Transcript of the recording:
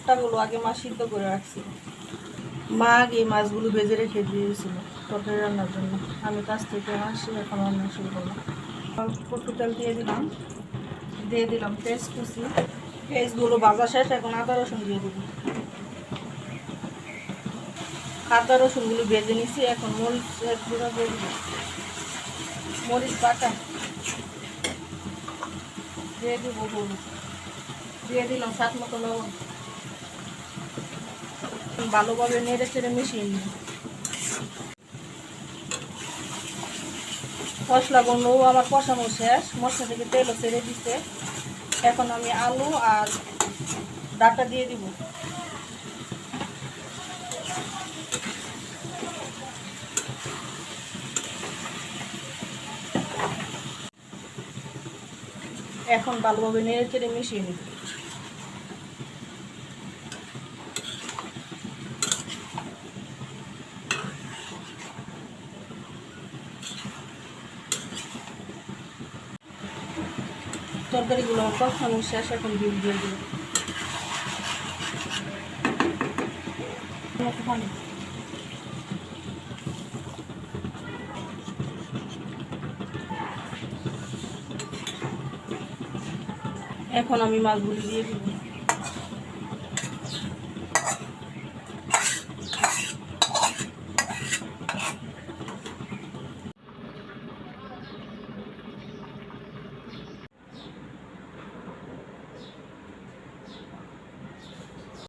ভুট্টাগুলো আগে মা সিদ্ধ করে রাখছি। মা আগে এই মাছগুলো ভেজে রেখে দিয়েছিল তরকারি রান্নার জন্য। আমি কাছ থেকে আসি এখন রান্না শুরু করলাম। কচু তেল দিয়ে দিলাম পেঁয়াজ কুচি। পেঁয়াজগুলো ভাজা শেষ, এখন আদা রসুন দিয়ে দেবো। আদা রসুনগুলো ভেজে নিছি, এখন মরিচের গুঁড়া দিয়ে দিব, মরিচ বাটা দিয়ে দিব, হলুদ দিয়ে দিলাম, স্বাদ মতো লবণ। ভালোভাবে নেড়ে চেড়ে মিশিয়ে নিই। মশলাগুলো আমার কষানো শেষ, মশলা থেকে তেলও ছেড়ে দিচ্ছে। এখন আমি আলু আর ডাটা দিয়ে দিব। এখন ভালোভাবে নেড়ে চেড়ে মিশিয়ে নিব। তরকারিগুলো কষানো শেষ, এখন ডিম দিয়ে দিব। এখন আমি মাছগুলি দিয়ে দিব।